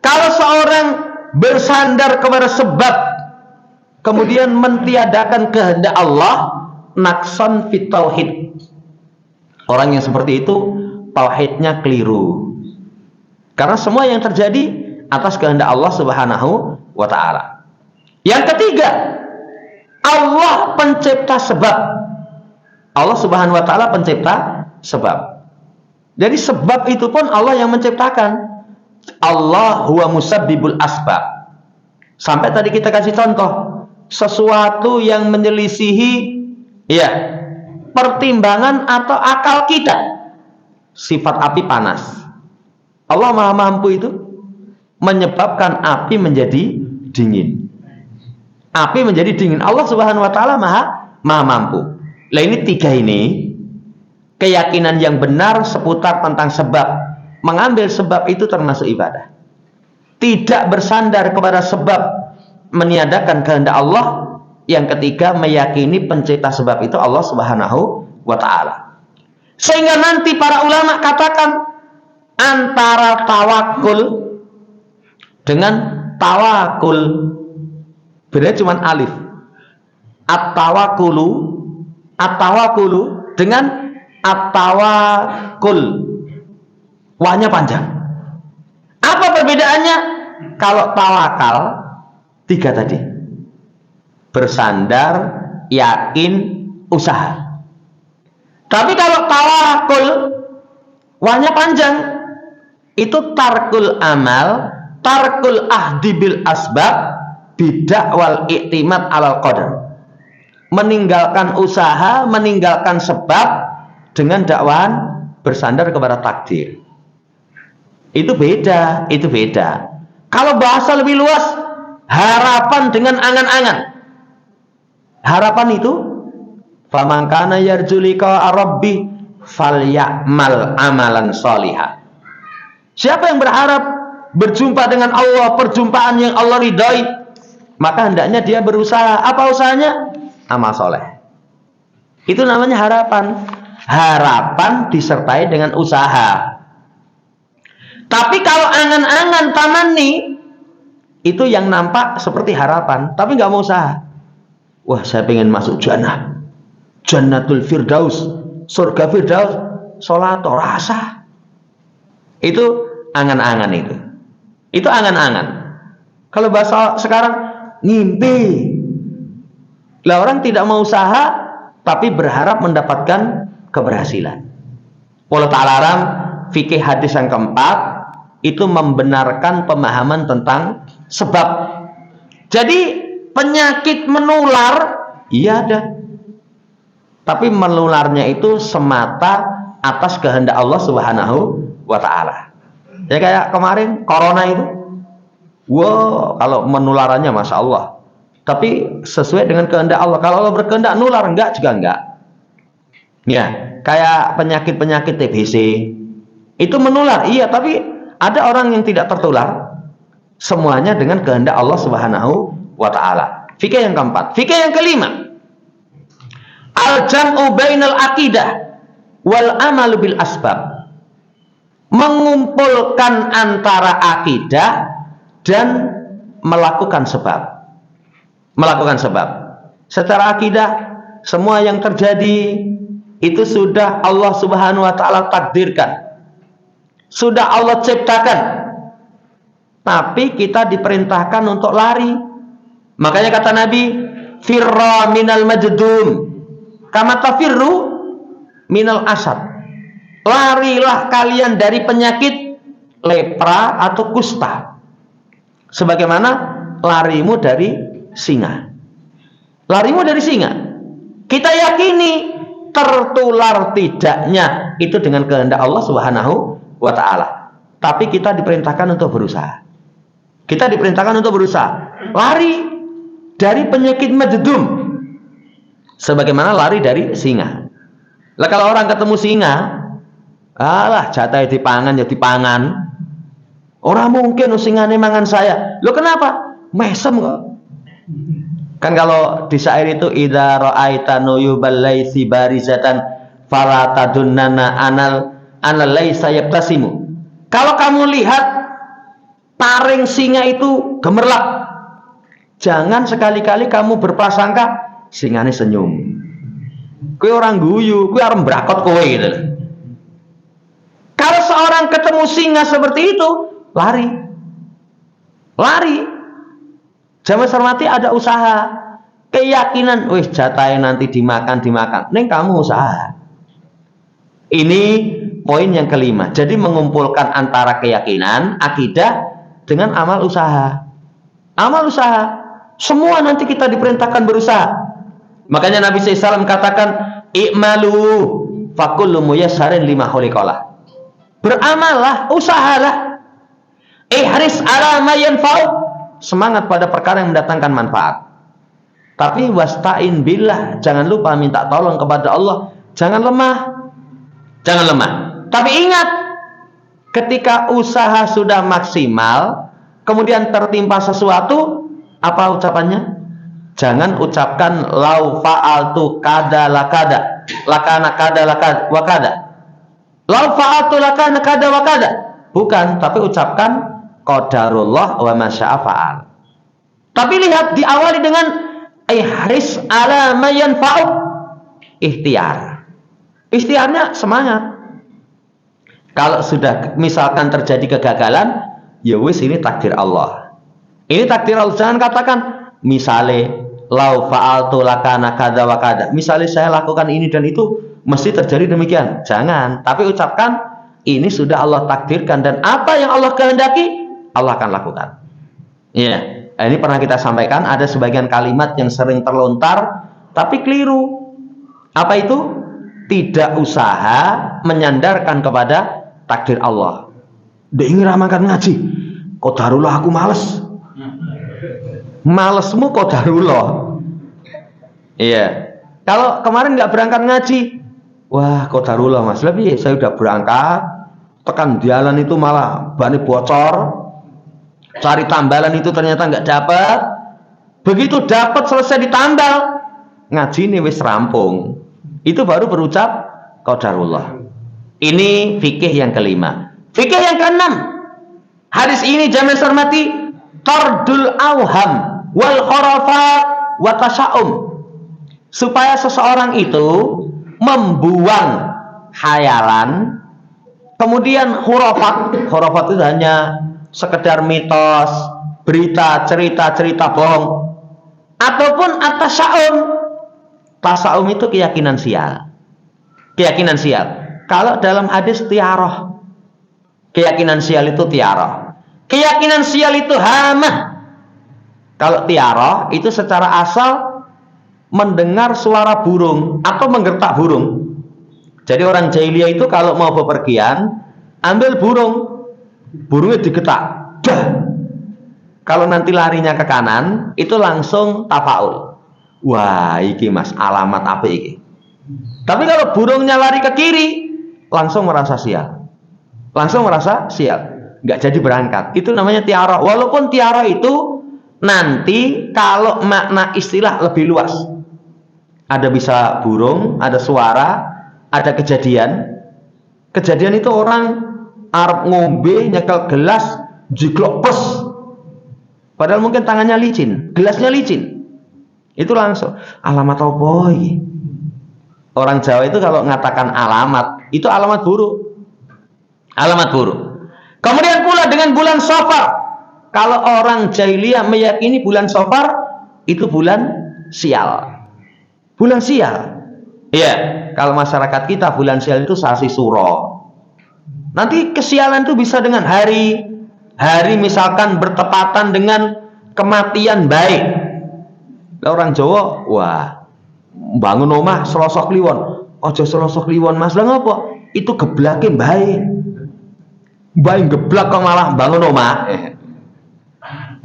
Kalau seorang bersandar kepada sebab kemudian mentiadakan kehendak Allah, nakson fit tauhid. Orang yang seperti itu tauhidnya keliru. Karena semua yang terjadi atas kehendak Allah Subhanahu wa taala. Yang ketiga, Allah pencipta sebab. Allah Subhanahu wa taala pencipta sebab. Jadi sebab itu pun Allah yang menciptakan. Allah huwa musabbibul asbab. Sampai tadi kita kasih contoh sesuatu yang menyelisihi, ya, pertimbangan atau akal kita. Sifat api panas, Allah maha mampu itu menyebabkan api menjadi dingin. Api menjadi dingin, Allah Subhanahu wa taala maha mampu. Lah ini tiga ini keyakinan yang benar seputar tentang sebab. Mengambil sebab itu termasuk ibadah. Tidak bersandar kepada sebab meniadakan kehendak Allah. Yang ketiga, meyakini pencipta sebab itu Allah Subhanahu wa taala. Sehingga nanti para ulama katakan antara tawakul dengan tawakul beda cuma alif. At-tawakulu dengan at-tawakul, wahnya panjang. Apa perbedaannya? Kalau tawakal tiga tadi, bersandar, yakin, usaha. Tapi kalau tawakul wahnya panjang, itu tarkul amal, tarkul ahdi bil asbab, bidak wal iktimat alal qadar. Meninggalkan usaha, meninggalkan sebab dengan dakwahan bersandar kepada takdir. Itu beda, itu beda. Kalau bahasa lebih luas, harapan dengan angan-angan. Harapan itu, faman kana yarju liqa rabbi falyamal amalan shalihah. Siapa yang berharap berjumpa dengan Allah, perjumpaan yang Allah ridhai, maka hendaknya dia berusaha. Apa usahanya? Amal soleh. Itu namanya harapan. Harapan disertai dengan usaha. Tapi kalau angan-angan tamanni, itu yang nampak seperti harapan, tapi nggak mau usaha. Wah, saya pengen masuk jannah, jannatul firdaus, surga firdaus, sholat rasa. Itu angan-angan itu. Itu angan-angan. Kalau bahasa sekarang, ngimpi. Lah orang tidak mau usaha, tapi berharap mendapatkan keberhasilan. Wallahu ta'ala alam, fikih hadis yang keempat itu membenarkan pemahaman tentang sebab. Jadi penyakit menular, iya ada, tapi menularnya itu semata atas kehendak Allah Subhanahu wa ta'ala. Ya kayak kemarin corona itu, wow, kalau menularannya masya Allah, tapi sesuai dengan kehendak Allah. Kalau Allah berkehendak nular, enggak juga enggak. Ya, kayak penyakit-penyakit TBC itu menular, iya, tapi ada orang yang tidak tertular. Semuanya dengan kehendak Allah Subhanahu wa ta'ala. Fikih yang keempat. Fikih yang kelima, Al-jam'u bainal aqidah wal amalu bil asbab. Mengumpulkan antara akidah dan melakukan sebab. Melakukan sebab. Secara akidah, semua yang terjadi itu sudah Allah Subhanahu wa taala takdirkan. Sudah Allah ciptakan. Tapi kita diperintahkan untuk lari. Makanya kata Nabi, firra minal majdum kama tafirru minal asad. Larilah kalian dari penyakit lepra atau kusta, sebagaimana larimu dari singa. Larimu dari singa. Kita yakini tertular tidaknya itu dengan kehendak Allah Subhanahu wa taala. Tapi kita diperintahkan untuk berusaha. Kita diperintahkan untuk berusaha. Lari dari penyakit majdum sebagaimana lari dari singa. Lah kalau orang ketemu singa, alah jatah dipangan ya dipangan. Orang mungkin singane mangan saya. Loh kenapa? Mesem kok. Kan kalau di syair itu idza ra'aita nuyubal laisi barizatan fala tadunnana anal laisa yaktasimu. Kalau kamu lihat taring singa itu gemerlap, jangan sekali-kali kamu berprasangka singane senyum. Kowe orang guyu, kowe arep mbrakot kowe gitu. Kalau seorang ketemu singa seperti itu, lari. Lari. Jamaah hormati, ada usaha. Keyakinan, wis jatahe nanti dimakan. Neng kamu usaha. Ini poin yang kelima. Jadi mengumpulkan antara keyakinan, akidah dengan amal usaha. Amal usaha. Semua nanti kita diperintahkan berusaha. Makanya Nabi SAW katakan, i'malu fakullu muyassarin lima khuliqalah. Beramallah, usahalah. Ihris ala ma yanfa'u. Semangat pada perkara yang mendatangkan manfaat. Tapi wasta'in billah, jangan lupa minta tolong kepada Allah. Jangan lemah. Jangan lemah. Tapi ingat, ketika usaha sudah maksimal, kemudian tertimpa sesuatu, apa ucapannya? Jangan ucapkan lau fa'altu kada lakada, lakana kada lakada wakada. Lau fa'altu lakana kada wakada. Bukan, tapi ucapkan qadarullah wa masya'a fa'al. Tapi lihat diawali dengan ihris ala ma yanfa'u. Ikhtiar. Ikhtiarnya semangat. Kalau sudah misalkan terjadi kegagalan, ya wis ini takdir Allah. Ini takdir Allah. Jangan katakan misale lau fa'altu lakana kada wa kada. Misale saya lakukan ini dan itu mesti terjadi demikian. Jangan, tapi ucapkan ini sudah Allah takdirkan dan apa yang Allah kehendaki Allah akan lakukan. Ya, ini pernah kita sampaikan, ada sebagian kalimat yang sering terlontar tapi keliru. Apa itu? Tidak usaha menyandarkan kepada takdir Allah. Dek ingin ramakan ngaji. Qadarullah aku males. Malesmu qadarullah. Iya. Kalau kemarin nggak berangkat ngaji, wah qadarullah mas. Lebih saya udah berangkat, tekan jalan itu malah ban bocor. Cari tambalan itu ternyata nggak dapat. Begitu dapat selesai ditambal, ngaji ini wis rampung. Itu baru berucap qadarullah. Ini fikih yang kelima. Fikih yang keenam. Hadis ini jamaah hormati, tardul auham wal khurafat wa tasya'um. Supaya seseorang itu membuang khayalan, kemudian khurafat. Khurafat itu hanya sekedar mitos, berita, cerita bohong, ataupun at-tasya'um. Tasya'um itu keyakinan sial. Keyakinan sial. Kalau dalam hadis tiaroh, keyakinan sial itu tiaroh. Keyakinan sial itu hamah. Kalau tiaroh itu secara asal mendengar suara burung atau menggertak burung. Jadi orang jahiliyah itu kalau mau bepergian, ambil burung, burungnya digetak. Dah. Kalau nanti larinya ke kanan, itu langsung tafaul. Wah, iki mas, alamat apa iki? Tapi kalau burungnya lari ke kiri, langsung merasa sial. Langsung merasa sial. Nggak jadi berangkat. Itu namanya tiara. Walaupun tiara itu nanti kalau makna istilah lebih luas. Ada bisa burung, ada suara, ada kejadian. Kejadian itu orang arep ngombe nyekel gelas jiglok pes. Padahal mungkin tangannya licin, gelasnya licin. Itu langsung alamat apa iki? Orang Jawa itu kalau mengatakan alamat, itu alamat buruk. Alamat buruk. Kemudian pula dengan bulan Safar. Kalau orang jahiliyah meyakini bulan Safar itu bulan sial. Bulan sial. Iya, kalau masyarakat kita bulan sial itu sasi suro. Nanti kesialan itu bisa dengan hari misalkan bertepatan dengan kematian baik. Orang Jawa, wah, bangun omah Selasa Kliwon. Ojo Selasa Kliwon Mas, lha ngopo? Itu geblake baik. Baik geblak kok malah bangun omah.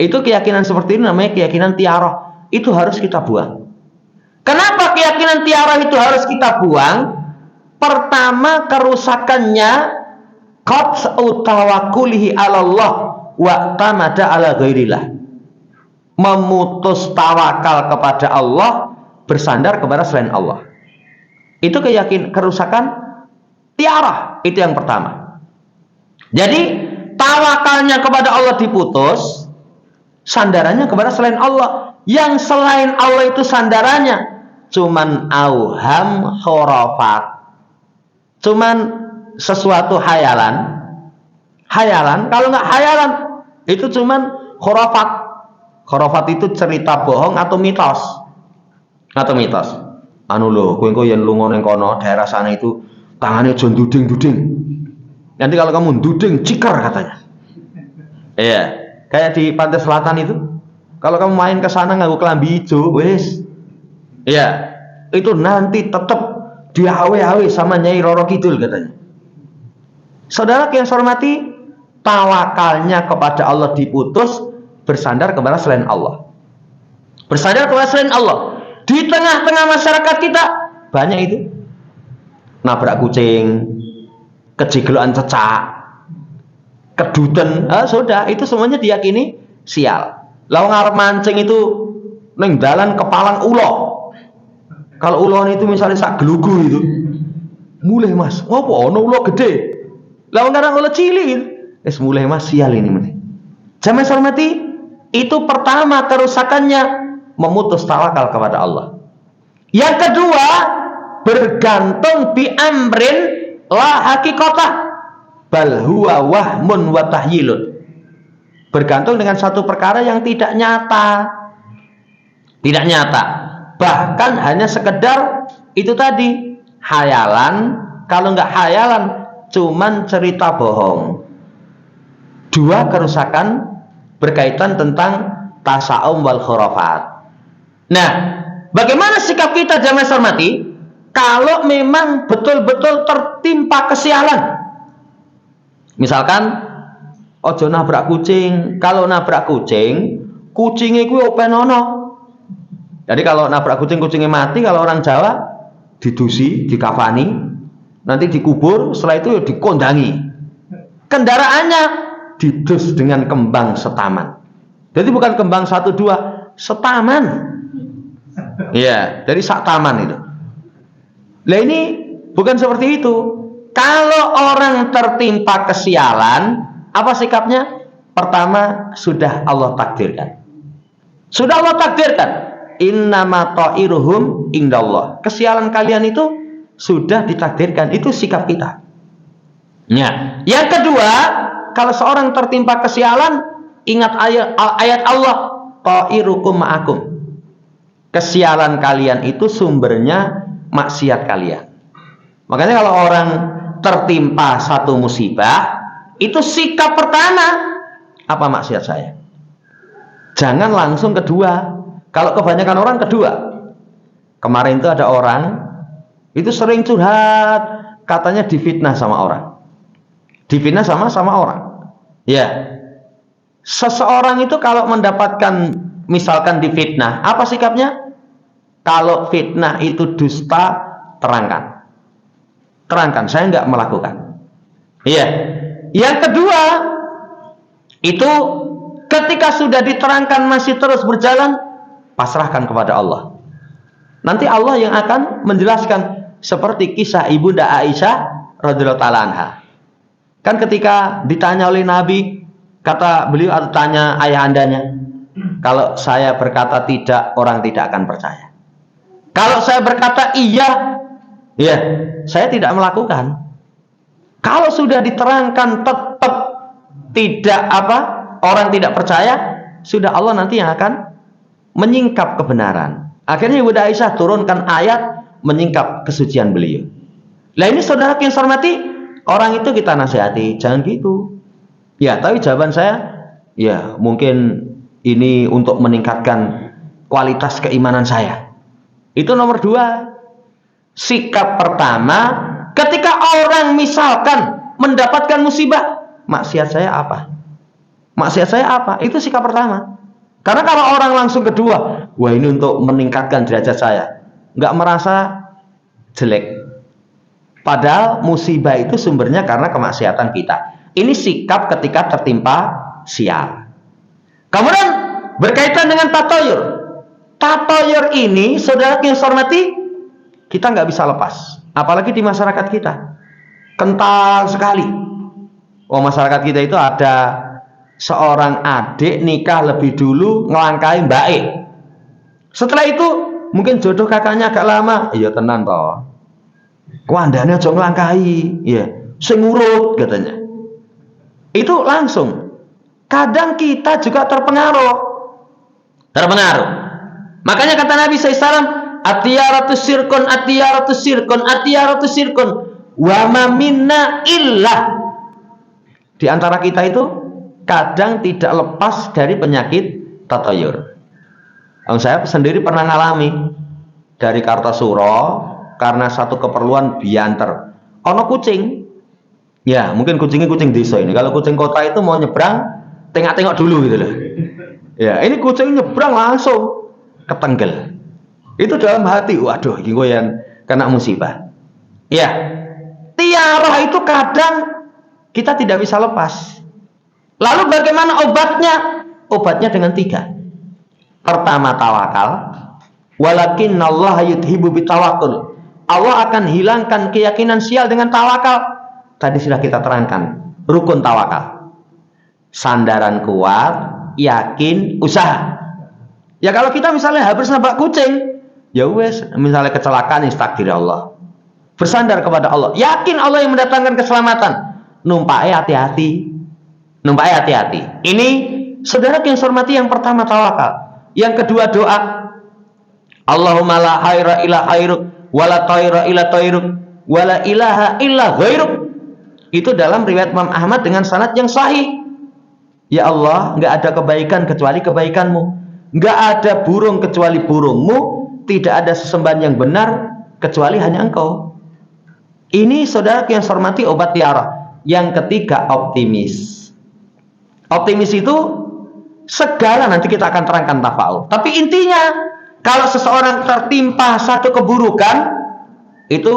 Itu keyakinan seperti ini namanya keyakinan tiarah. Itu harus kita buang. Kenapa keyakinan tiarah itu harus kita buang? Pertama, kerusakannya qat'u tawakkulihi 'ala Allah wa tamada 'ala ghairillah. Memutus tawakal kepada Allah, bersandar kepada selain Allah. Itu kerusakan tiarah. Itu yang pertama. Jadi tawakalnya kepada Allah diputus, sandarannya kepada selain Allah. Yang selain Allah itu sandarannya cuman auham khurafat, cuman sesuatu hayalan. Kalau nggak hayalan itu cuman khurafat. Khurafat itu cerita bohong atau mitos. Anu lho, kowe yen lunga ning kono daerah sana itu tangannya jon duding. Nanti kalau kamu duding cikar katanya. Iya, kayak di pantai selatan itu. Kalau kamu main ke sana nganggo kelambi hijau, wis. Iya, itu nanti tetap diawe-awe sama Nyai Roro Kidul katanya. Saudara yang saya hormati, tawakalnya kepada Allah diputus, bersandar kepada selain Allah. Bersandar kepada selain Allah. Di tengah-tengah masyarakat kita banyak itu. Nabrak kucing, kejigloan cecak, keduten, sudah itu semuanya diyakini sial. Lalu ngarep mancing itu neng dalan kepalang ulo. Kalau ulo itu misalnya sak gelugu itu, mulai Mas, ngopo ono ulo gede. Lalu ngarep ulo cilik, mulai Mas sial ini meneh. Jamaah hormati, itu pertama kerusakannya memutus tawakal kepada Allah. Yang kedua, bergantung bi amrin la hakikatah bal huwa wahmun wa tahyilun. Bergantung dengan satu perkara yang tidak nyata. Bahkan hanya sekedar itu tadi hayalan. Kalau nggak hayalan cuman cerita bohong. Dua kerusakan berkaitan tentang tasawum wal khurafat. Nah, bagaimana sikap kita jamaah hormati kalau memang betul-betul tertimpa kesialan? Misalkan ojo nabrak kucing. Kalau nabrak kucing, kucingnya kuwi openono. Jadi kalau nabrak kucing, kucingnya mati. Kalau orang Jawa didusi, dikafani, nanti dikubur, setelah itu ya dikondangi. Kendaraannya didus dengan kembang setaman. Jadi bukan kembang 1, 2, setaman. Iya, dari sak taman itu. Lah ini bukan seperti itu. Kalau orang tertimpa kesialan, apa sikapnya? Pertama, sudah Allah takdirkan. Innama ta'iruhum indallah. Kesialan kalian itu sudah ditakdirkan. Itu sikap kita. Ya. Yang kedua, kalau seorang tertimpa kesialan, ingat ayat Allah, ta'irukum ma'akum. Kesialan kalian itu sumbernya maksiat kalian. Makanya kalau orang tertimpa satu musibah, itu sikap pertama, apa maksiat saya? Jangan langsung kedua. Kalau kebanyakan orang kedua. Kemarin itu ada orang itu sering curhat, katanya difitnah sama orang. Difitnah sama orang. Ya. Seseorang itu kalau mendapatkan misalkan difitnah, apa sikapnya? Kalau fitnah itu dusta, terangkan. Saya nggak melakukan. Iya. Yang kedua, itu ketika sudah diterangkan masih terus berjalan, pasrahkan kepada Allah. Nanti Allah yang akan menjelaskan, seperti kisah Ibunda Aisyah radhiyallahu taala anha. Kan ketika ditanya oleh Nabi, kata beliau atau tanya ayahandanya, kalau saya berkata tidak, orang tidak akan percaya. Kalau saya berkata iya, ya, saya tidak melakukan. Kalau sudah diterangkan tetap tidak orang tidak percaya, sudah Allah nanti yang akan menyingkap kebenaran. Akhirnya Ibunda Aisyah turunkan ayat menyingkap kesucian beliau. Lah ini saudara yang saya hormati, orang itu kita nasihati, jangan gitu. Ya, tapi jawaban saya, ya mungkin ini untuk meningkatkan kualitas keimanan saya. Itu nomor 2. Sikap pertama, ketika orang misalkan mendapatkan musibah, maksiat saya apa? Maksiat saya apa? Itu sikap pertama. Karena kalau orang langsung kedua, wah ini untuk meningkatkan derajat saya, nggak merasa jelek. Padahal musibah itu sumbernya karena kemaksiatan kita. Ini sikap ketika tertimpa sial. Kemudian berkaitan dengan tatoyur. Tatoyur ini, saudara yang saya hormati, kita nggak bisa lepas. Apalagi di masyarakat kita. Kental sekali. Oh, masyarakat kita itu ada seorang adik nikah lebih dulu ngelangkai mbak E. Setelah itu mungkin jodoh kakaknya agak lama, iya tenan toh. Kuandane aja ngelangkai, iya, sing urut katanya. Itu langsung. Kadang kita juga terpengaruh. Makanya kata Nabi SAW, atiyaratus sirkun, atiyaratus sirkun, atiyaratus sirkun, wa ma minna illa. Di antara kita itu kadang tidak lepas dari penyakit tatoyur. Saya sendiri pernah ngalami dari Kartosuro karena satu keperluan bianter. Ono kucing, ya mungkin kucingnya kucing desa ini. Kalau kucing kota itu mau nyebrang, tengok-tengok dulu gitu loh. Ya ini kucing nyebrang langsung ketenggel. Itu dalam hati, waduh, ini gue yang kena musibah. Ya, tiarah itu kadang kita tidak bisa lepas. Lalu bagaimana obatnya? Obatnya dengan 3. Pertama tawakal. Walakinnallaha yudhibu bitawakul. Allah akan hilangkan keyakinan sial dengan tawakal. Tadi sudah kita terangkan rukun tawakal. Sandaran kuat, yakin, usaha. Ya kalau kita misalnya habis nabrak kucing, ya wes, misalnya kecelakaan, takdir Allah. Bersandar kepada Allah, yakin Allah yang mendatangkan keselamatan. Numpai hati-hati. Ini saudara yang hormati, yang pertama tawakal. Yang kedua doa. Allahumma la khaira illa khairuk, wala thaira illa thairuk, wala ilaha illa ghairuk. Itu dalam riwayat Imam Ahmad dengan sanad yang sahih. Ya Allah, enggak ada kebaikan kecuali kebaikanmu. Enggak ada burung kecuali burungmu. Tidak ada sesembahan yang benar kecuali hanya Engkau. Ini saudara yang hormati obat tiara. Yang ketiga, optimis. Optimis itu segala, nanti kita akan terangkan tafaul. Tapi intinya, kalau seseorang tertimpa satu keburukan, itu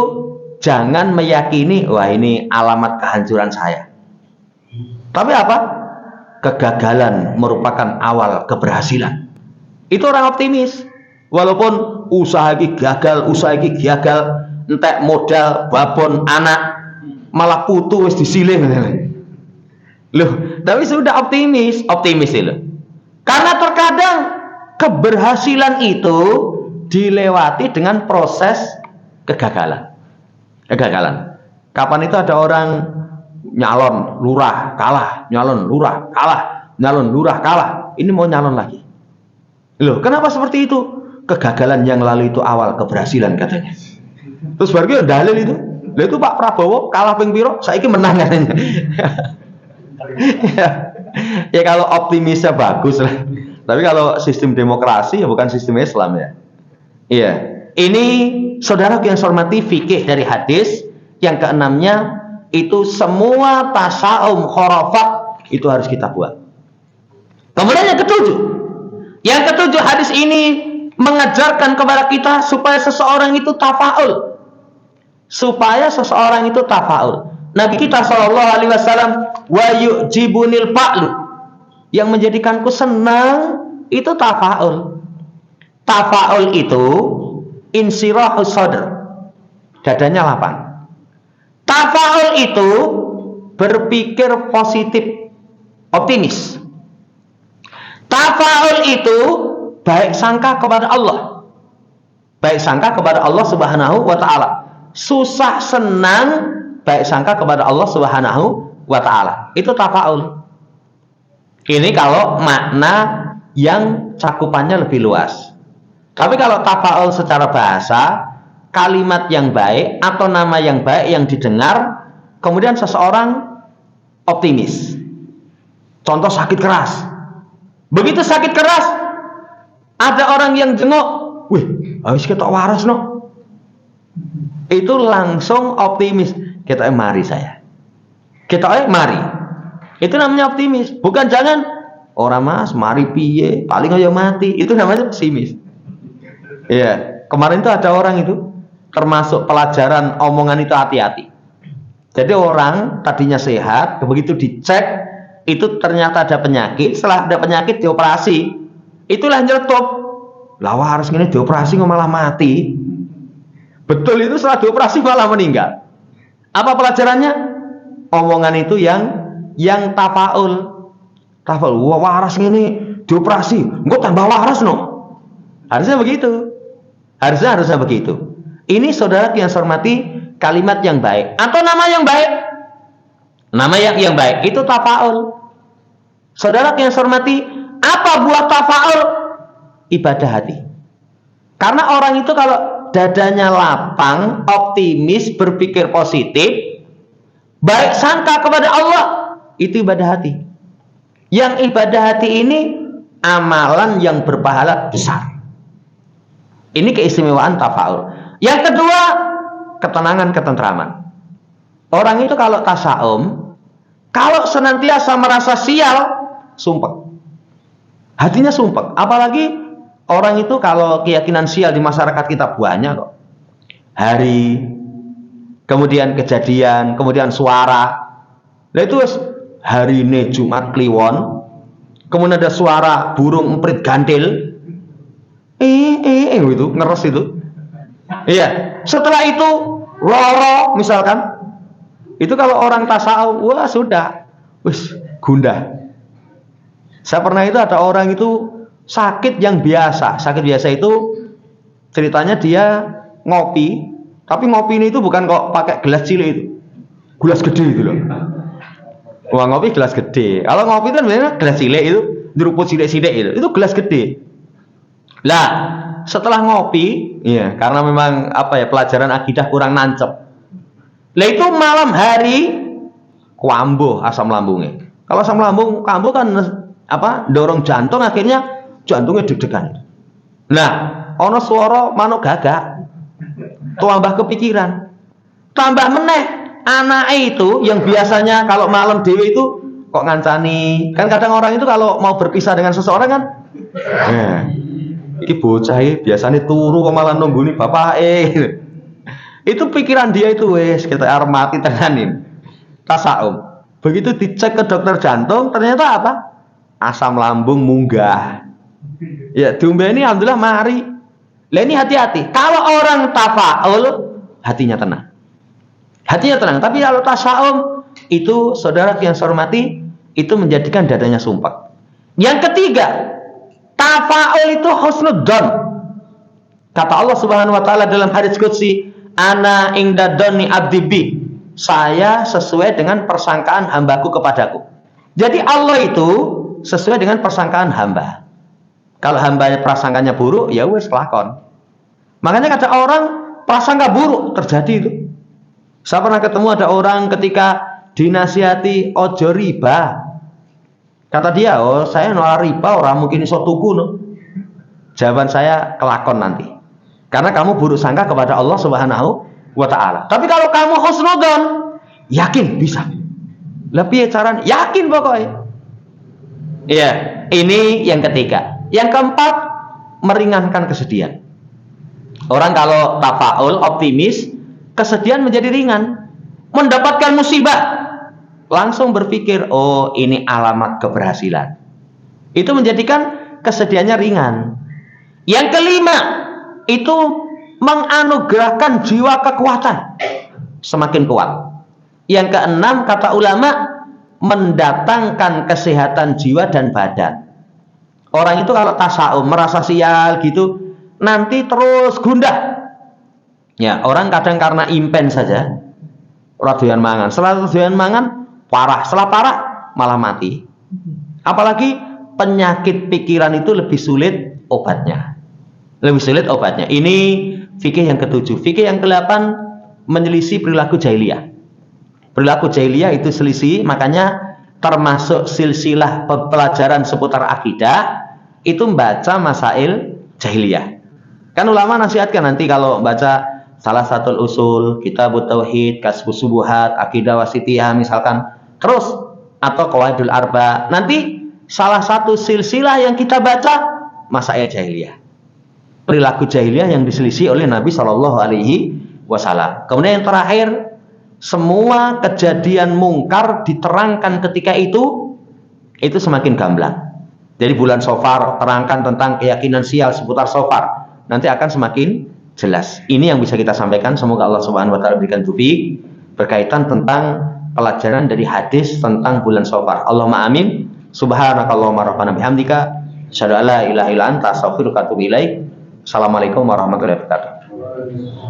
jangan meyakini, wah ini alamat kehancuran saya. Tapi apa? Kegagalan merupakan awal keberhasilan. Itu orang optimis. Walaupun usaha ini gagal, entek modal, babon anak, malah putu wis disilih. Loh, tapi sudah optimis loh. Karena terkadang keberhasilan itu dilewati dengan proses kegagalan. Kapan itu ada orang nyalon lurah kalah, nyalon lurah kalah. Ini mau nyalon lagi. Loh, kenapa seperti itu? Kegagalan yang lalu itu awal keberhasilan katanya. Terus baru dalil itu. Lah itu Pak Prabowo kalah ping piro, saiki menang katanya. Ya kalau optimisnya bagus lah. Tapi kalau sistem demokrasi ya bukan sistem Islam ya. Iya. Ini saudara yang hormati fikih dari hadis. Yang keenamnya itu semua tasawum khurafat itu harus kita buat. Kemudian yang ketujuh hadis ini mengajarkan kepada kita supaya seseorang itu tafaul. Nabi kita SAW, wa yu'jibunil fa'lu, yang menjadikanku senang itu tafaul. Tafaul itu insirahus sadr, dadanya lapang. Tafaul itu berpikir positif, optimis. Tafaul itu baik sangka kepada Allah, baik sangka kepada Allah Subhanahu wa ta'ala. Susah senang baik sangka kepada Allah Subhanahu wa ta'ala. Itu tafaul. Ini kalau makna yang cakupannya lebih luas. Tapi kalau tafaul secara bahasa, kalimat yang baik atau nama yang baik yang didengar, kemudian seseorang optimis. Contoh sakit keras. Begitu sakit keras, ada orang yang jenguk, wih, harus kita waras no. Itu langsung optimis. Kita mari saya. Kita mari. Itu namanya optimis. Bukan jangan orang mas mari piye, paling aja mati. Itu namanya pesimis. Iya, kemarin itu ada orang itu, termasuk pelajaran omongan itu hati-hati. Jadi orang tadinya sehat, begitu dicek itu ternyata ada penyakit. Setelah ada penyakit dioperasi, itulah nyeletuk. Lah harus ini dioperasi kok malah mati. Betul, itu setelah dioperasi malah meninggal. Apa pelajarannya? Omongan itu yang tafaul. Tafaul, wah waras ini dioperasi, enggak tambah waras no. Harusnya begitu. Harusnya begitu. Ini saudara yang saya hormati, kalimat yang baik atau nama yang baik. Nama yang baik itu tafaul. Saudara yang saya hormati, apa buah tafaul? Ibadah hati. Karena orang itu kalau dadanya lapang, optimis, berpikir positif, baik sangka kepada Allah, itu ibadah hati. Yang ibadah hati ini amalan yang berpahala besar. Ini keistimewaan tafaul. Yang kedua, ketenangan, ketentraman. Orang itu kalau tasaum, kalau senantiasa merasa sial, sumpek. Hatinya sumpek. Apalagi orang itu kalau keyakinan sial di masyarakat kita banyak kok. Hari, kemudian kejadian, kemudian suara. Nah itu hari ini Jumat Kliwon, kemudian ada suara burung emprit gantil. Itu ngeres itu. Iya. Setelah itu loro misalkan. Itu kalau orang tasawuf, wah sudah, wis gundah. Saya pernah itu ada orang itu sakit yang biasa. Sakit biasa itu ceritanya dia ngopi, tapi ngopi ini itu bukan kok pakai gelas cilik itu. Gelas gede itu loh. Wah ngopi gelas gede. Kalau ngopi kan biasanya gelas cilik itu, nyeruput sidik-sidik itu. Itu gelas gede. Lah, setelah ngopi, ya, karena memang pelajaran akidah kurang nancep. Lah itu malam hari kambuh asam lambungnya. Kalau asam lambung kambuh kan dorong jantung, akhirnya jantungnya deg-degan. Nah, ono swara manuk gagak. Tambah kepikiran. Tambah meneh anake itu yang biasanya kalau malam dewe itu kok ngancani. Kan kadang orang itu kalau mau berpisah dengan seseorang kan iki bocah biasanya turu kok malah nungguni bapake. Itu pikiran dia itu wes kita arep mati tenganin. Tasaum. Begitu dicek ke dokter jantung, ternyata apa? Asam lambung munggah. Ya, diombeni alhamdulillah mari. Lah ini hati-hati. Kalau orang tafaul, hatinya tenang. Hatinya tenang, tapi kalau tasaum itu saudara yang saya hormati, itu menjadikan dadanya sumpek. Yang ketiga, tafaul itu husnudzon. Kata Allah Subhanahu wa taala dalam hadits qudsi, ana inda dzanni abdi bi. Saya sesuai dengan persangkaan hambaku kepadaku. Jadi Allah itu sesuai dengan persangkaan hamba. Kalau hambanya prasangkanya buruk, ya wes lakon. Makanya kata orang prasangka buruk terjadi itu. Saya pernah ketemu ada orang ketika dinasihati ojo riba. Kata dia, oh saya nolak riba, orang mungkin iso tuku no. Jawaban saya kelakon nanti. Karena kamu buruk sangka kepada Allah Subhanahu wa ta'ala. Tapi kalau kamu husnudzon, yakin bisa. Lebih caranya yakin pokoknya. Iya, ini yang ketiga. Yang keempat, meringankan kesedihan. Orang kalau tafaul, optimis, kesedihan menjadi ringan. Mendapatkan musibah, langsung berpikir, oh ini alamat keberhasilan. Itu menjadikan kesedihannya ringan. Yang kelima, itu menganugerahkan jiwa kekuatan, semakin kuat. Yang keenam, kata ulama, mendatangkan kesehatan jiwa dan badan. Orang itu kalau tasawuf merasa sial gitu, nanti terus gundah. Ya, orang kadang karena impen saja, doyan mangan. Setelah doyan mangan, parah. Setelah parah, malah mati. Apalagi penyakit pikiran itu lebih sulit obatnya. Ini fikih yang ketujuh. Fikih yang ke-8, menyelisih perilaku jahiliyah. Perilaku jahiliyah itu selisih, makanya termasuk silsilah pelajaran seputar akidah itu membaca masail jahiliyah. Kan ulama nasihatkan nanti kalau baca salah satu usul, kitabut tauhid, kasbus subuhat, akidah wasitiyah misalkan, terus atau qawaidul arba, nanti salah satu silsilah yang kita baca masail jahiliyah. Perilaku jahiliyah yang diselisih oleh Nabi Shallallahu Alaihi Wasallam. Kemudian yang terakhir, semua kejadian mungkar diterangkan ketika itu semakin gamblang. Jadi bulan Shofar terangkan tentang keyakinan sial seputar Shofar, nanti akan semakin jelas. Ini yang bisa kita sampaikan. Semoga Allah Subhanahu Wa Taala berikan taufik berkaitan tentang pelajaran dari hadis tentang bulan Shofar. Allahumma amin. Subhanakallahumma rabbana bihamdika, asyhadu an la ilaha illa anta, astaghfiruka wa atubu ilaik. Assalamualaikum warahmatullahi wabarakatuh.